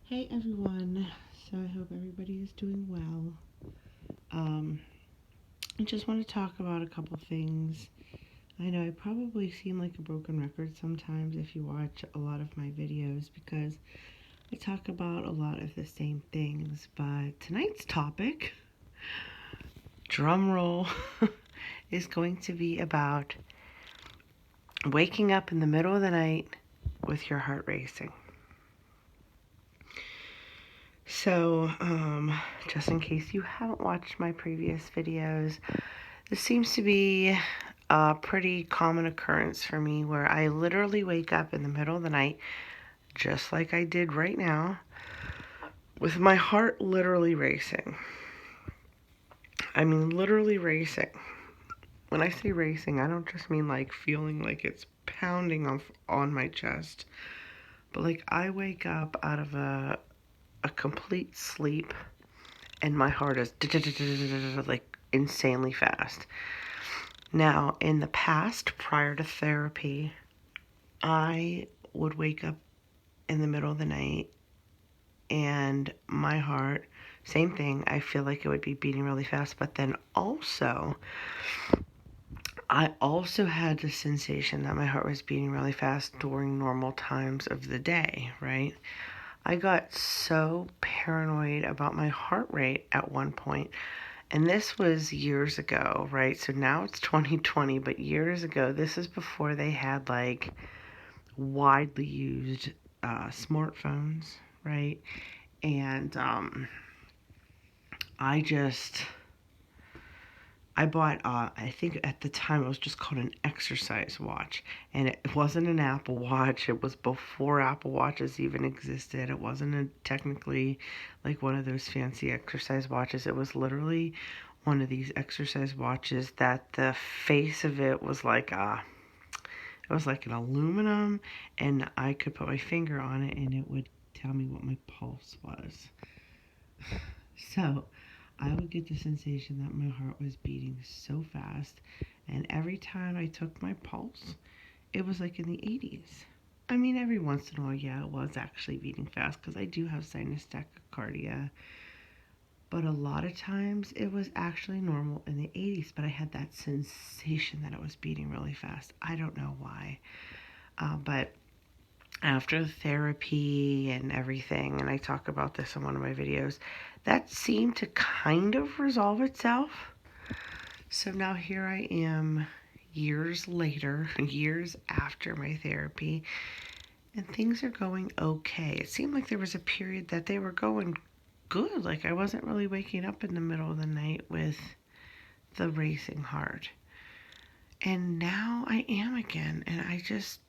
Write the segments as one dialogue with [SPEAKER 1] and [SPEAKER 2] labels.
[SPEAKER 1] Hey everyone, so I hope everybody is doing well. Um, I just want to talk about a couple things. I know I probably seem like a broken record sometimes if you watch a lot of my videos because I talk about a lot of the same things, but tonight's topic, drum roll, is going to be about waking up in the middle of the night with your heart racing. So, just in case you haven't watched my previous videos, this seems to be a pretty common occurrence for me where I literally wake up in the middle of the night, just like I did right now, with my heart literally racing. I mean, literally racing. When I say racing, I don't just mean like feeling like it's pounding on my chest, but like I wake up out of a complete sleep and my heart is like insanely fast. Now, in the past, prior to therapy, I would wake up in the middle of the night and my heart, same thing, I feel like it would be beating really fast, but then also, I also had the sensation that my heart was beating really fast during normal times of the day, right? I got so paranoid about my heart rate at one point, and this was years ago, right? So now it's 2020, but years ago, this is before they had like widely used smartphones, right? And I just I bought I think at the time it was just called an exercise watch, and it wasn't an Apple Watch. It was before Apple Watches even existed. It wasn't technically like one of those fancy exercise watches. It was literally one of these exercise watches that the face of it was like it was like an aluminum, and I could put my finger on it and it would tell me what my pulse was. So I would get the sensation that my heart was beating so fast, and every time I took my pulse, it was like in the 80s. I mean, every once in a while, yeah, it was actually beating fast because I do have sinus tachycardia, but a lot of times it was actually normal in the 80s, but I had that sensation that it was beating really fast. I don't know why. But after therapy and everything, and I talk about this in one of my videos, that seemed to kind of resolve itself. So now here I am years later, years after my therapy, and things are going okay. It seemed like there was a period that they were going good. Like I wasn't really waking up in the middle of the night with the racing heart. And now I am again, and I just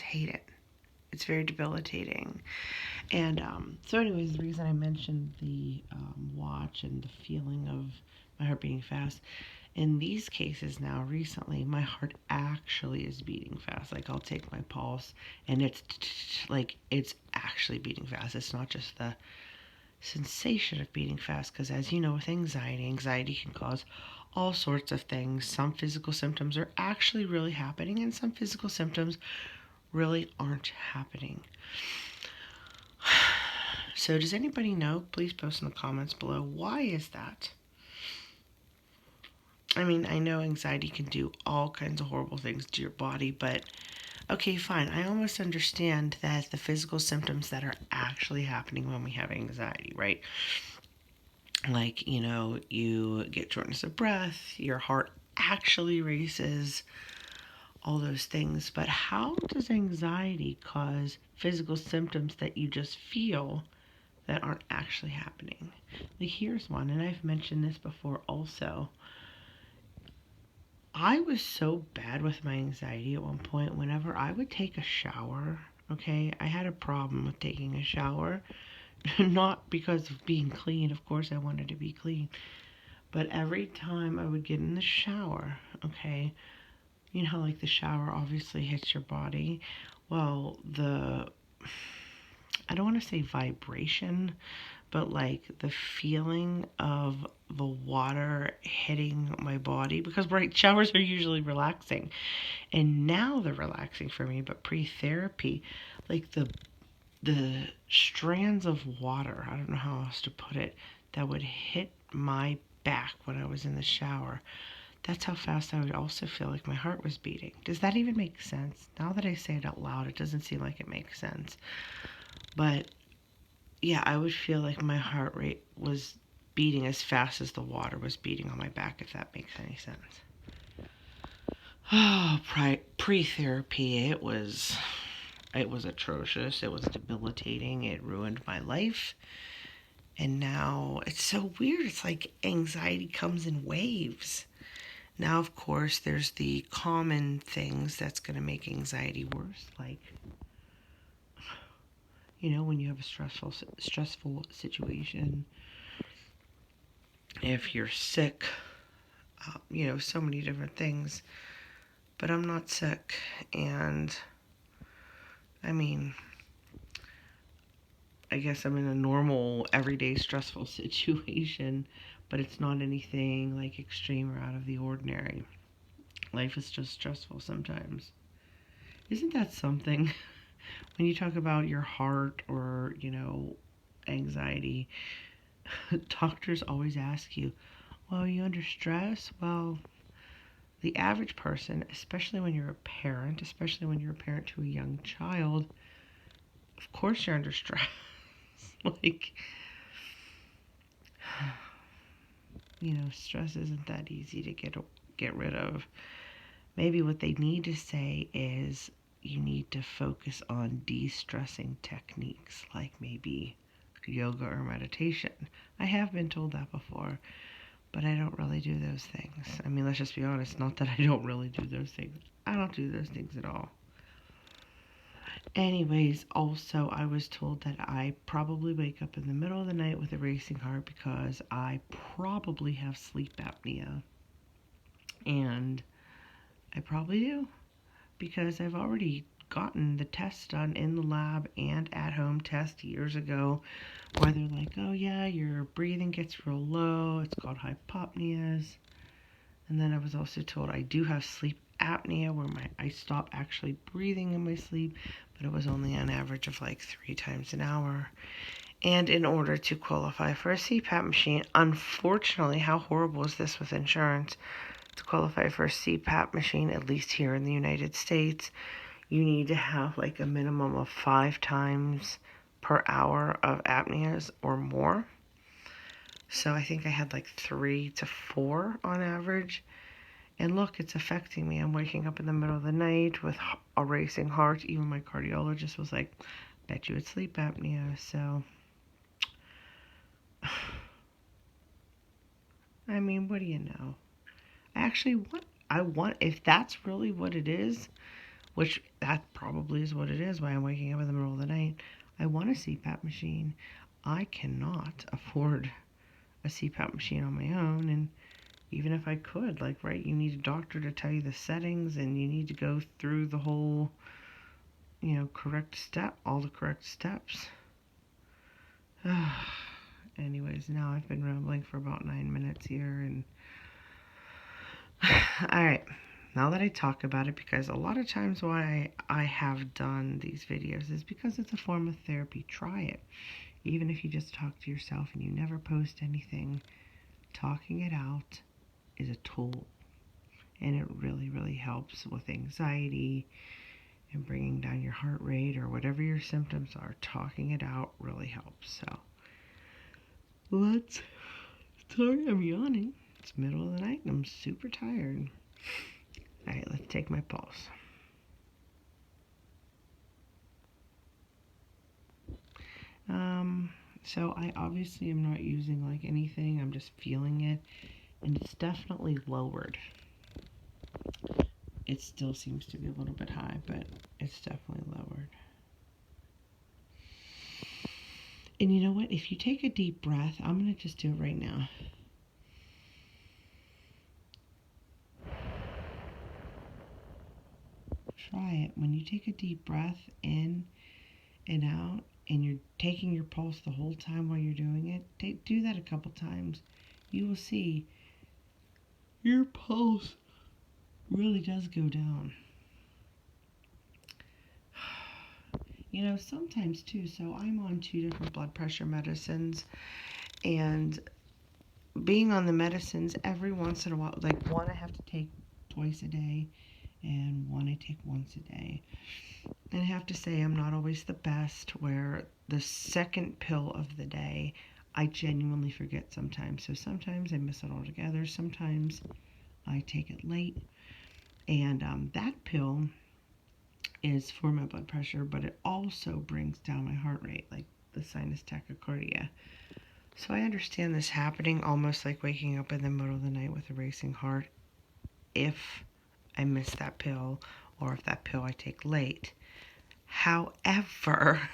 [SPEAKER 1] hate it. It's very debilitating. And so anyways, the reason I mentioned the watch and the feeling of my heart beating fast, in these cases now recently, my heart actually is beating fast. Like I'll take my pulse and it's like it's actually beating fast. It's not just the sensation of beating fast, because as you know, with anxiety can cause all sorts of things. Some physical symptoms are actually really happening and some physical symptoms really aren't happening. So does anybody know? Please post in the comments below. Why is that? I mean, I know anxiety can do all kinds of horrible things to your body, but okay, fine. I almost understand that the physical symptoms that are actually happening when we have anxiety, right? Like, you get shortness of breath, your heart actually races, all those things. But how does anxiety cause physical symptoms that you just feel that aren't actually happening? Like, here's one, and I've mentioned this before also. I was so bad with my anxiety at one point. Whenever I would take a shower, okay, I had a problem with taking a shower. Not because of being clean, of course I wanted to be clean, but every time I would get in the shower, okay, you know how like the shower obviously hits your body? Well, I don't want to say vibration, but like the feeling of the water hitting my body, because right, showers are usually relaxing, and now they're relaxing for me, but pre-therapy, like the the strands of water, I don't know how else to put it, that would hit my back when I was in the shower. That's how fast I would also feel like my heart was beating. Does that even make sense? Now that I say it out loud, it doesn't seem like it makes sense. But yeah, I would feel like my heart rate was beating as fast as the water was beating on my back, if that makes any sense. Oh, pre-therapy, it was atrocious. It was debilitating. It ruined my life. And now it's so weird. It's like anxiety comes in waves. Now, of course, there's the common things that's going to make anxiety worse, like, when you have a stressful situation, if you're sick, so many different things. But I'm not sick, and I mean, I guess I'm in a normal, everyday stressful situation, but it's not anything like extreme or out of the ordinary. Life is just stressful sometimes. Isn't that something? When you talk about your heart or, anxiety, doctors always ask you, well, are you under stress? Well, the average person, especially when you're a parent, to a young child, of course you're under stress. Like, stress isn't that easy to get rid of. Maybe what they need to say is you need to focus on de-stressing techniques, like maybe yoga or meditation. I have been told that before, but I don't really do those things. I mean, let's just be honest, not that I don't really do those things. I don't do those things at all. Anyways, also, I was told that I probably wake up in the middle of the night with a racing heart because I probably have sleep apnea. And I probably do, because I've already gotten the tests done in the lab and at-home test years ago, where they're like, oh yeah, your breathing gets real low. It's called hypopneas. And then I was also told I do have sleep apnea, where I stop actually breathing in my sleep, but it was only on average of like 3 times an hour. And in order to qualify for a CPAP machine, unfortunately, how horrible is this with insurance? To qualify for a CPAP machine, at least here in the United States, you need to have like a minimum of 5 times per hour of apneas or more. So I think I had like 3 to 4 on average. And look, it's affecting me. I'm waking up in the middle of the night with a racing heart. Even my cardiologist was like, bet you it's sleep apnea. So, I mean, what do you know? Actually, if that's really what it is, which that probably is what it is, why I'm waking up in the middle of the night, I want a CPAP machine. I cannot afford a CPAP machine on my own, and even if I could, like, right, you need a doctor to tell you the settings, and you need to go through the whole, all the correct steps. Anyways, now I've been rambling for about 9 minutes here, and alright, now that I talk about it, because a lot of times why I have done these videos is because it's a form of therapy. Try it. Even if you just talk to yourself and you never post anything, talking it out is a tool. And it really, really helps with anxiety and bringing down your heart rate or whatever your symptoms are. Talking it out really helps. So, sorry, I'm yawning. It's middle of the night and I'm super tired. Alright, let's take my pulse. So I obviously am not using like anything. I'm just feeling it. And it's definitely lowered. It still seems to be a little bit high, but it's definitely lowered. And you know what? If you take a deep breath, I'm going to just do it right now. Try it. When you take a deep breath in and out, and you're taking your pulse the whole time while you're doing it, do that a couple times. You will see your pulse really does go down. You know, sometimes too, so I'm on 2 different blood pressure medicines, and being on the medicines every once in a while, like one I have to take twice a day, and one I take once a day. And I have to say, I'm not always the best, where the second pill of the day, I genuinely forget sometimes. So sometimes I miss it altogether. Sometimes I take it late. And that pill is for my blood pressure, but it also brings down my heart rate, like the sinus tachycardia. So I understand this happening almost like waking up in the middle of the night with a racing heart if I miss that pill or if that pill I take late. However,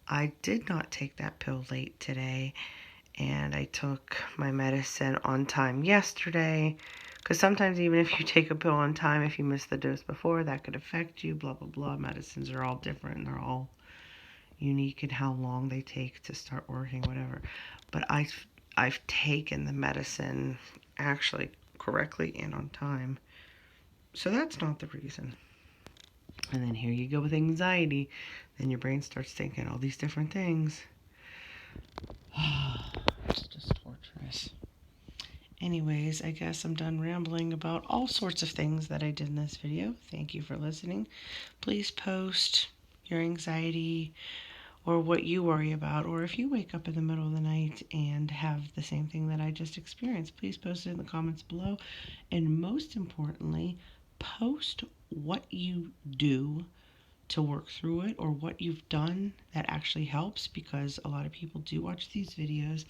[SPEAKER 1] I did not take that pill late today, and I took my medicine on time yesterday. Because sometimes even if you take a pill on time, if you miss the dose before, that could affect you, blah, blah, blah. Medicines are all different, and they're all unique in how long they take to start working, whatever. But I've taken the medicine actually correctly and on time. So that's not the reason. And then here you go with anxiety. Then your brain starts thinking all these different things. It's just torturous. Anyways, I guess I'm done rambling about all sorts of things that I did in this video. Thank you for listening. Please post your anxiety or what you worry about, or if you wake up in the middle of the night and have the same thing that I just experienced, please post it in the comments below. And most importantly, post what you do to work through it, or what you've done that actually helps, because a lot of people do watch these videos.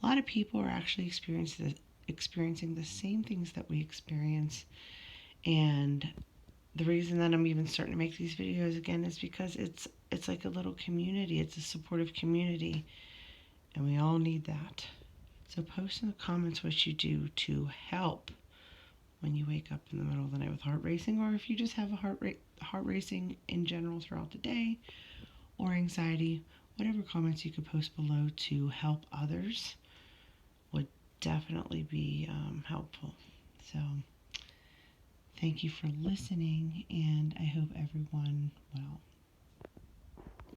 [SPEAKER 1] A lot of people are actually experiencing the same things that we experience, and the reason that I'm even starting to make these videos again is because it's like a little community. It's a supportive community, and we all need that. So post in the comments what you do to help when you wake up in the middle of the night with heart racing, or if you just have a heart racing in general throughout the day, or anxiety. Whatever comments you could post below to help others would definitely be helpful. So thank you for listening, and I hope everyone well.